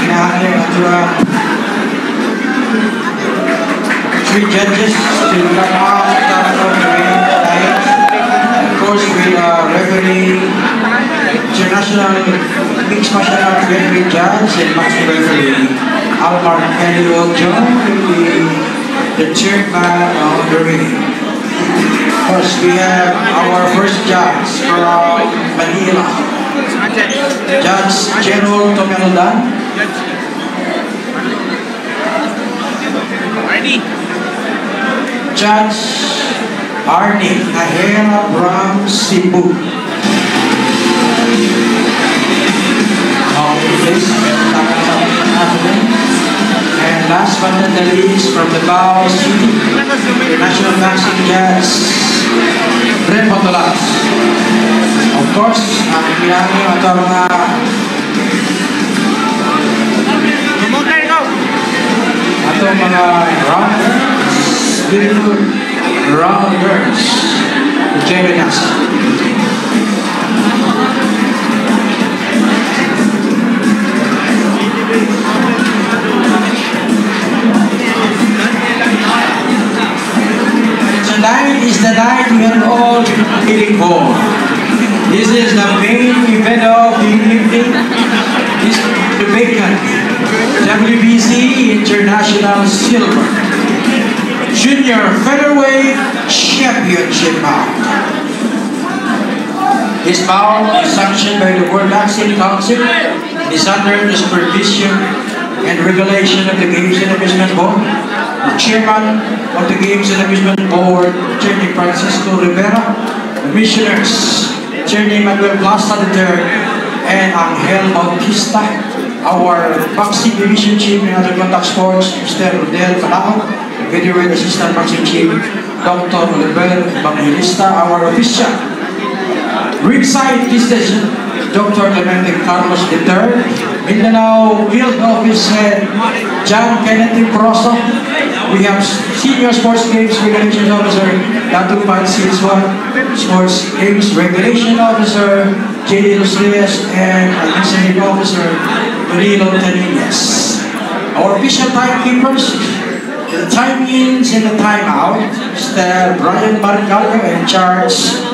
kinahanglan nato three judges to come out of the ring tonight. Of course, with referee, international mixed martial arts referee judge and master referee Almar Canelo John will be the third man on the ring. Of course, we have our first judge from Manila, Judge General Tomeldan. Judge Arnie Ahera from Cebu. And last but not the least, from the Bao City, National Boxing Judge Brent Botolas. Of course, ang kailangan ito mga beautiful rounders to join us. Tonight is the night we are all waiting for. This is the main event of the evening. This is the vacant WBC International Silver Junior Featherweight Championship bout. This bout is sanctioned by the World Boxing Council and is under the supervision and regulation of the Games and Amusement Board. The chairman of the Games and Amusement Board, Attorney Francisco Rivera, Commissioners, Attorney Manuel Plaza III, and Angel Bautista, our Boxing Division Chief in other contact sports, Mr. Rodel Palao, Federal Assistant Boxing Chief, Dr. Oliver Evangelista, our official. Ringside decision, Dr. Clemente Carlos III, Mindanao Field Office Head, John Kennedy Proso. We have Senior Sports Games Regulations Officer, Datu Pansiswan, Sports Games Regulation Officer, J.D. Los Reyes, and Administrative Officer, Danilo Tanillas. Our official timekeepers, the time-ins and the time-out, Mr. Brian Marcallo and Charles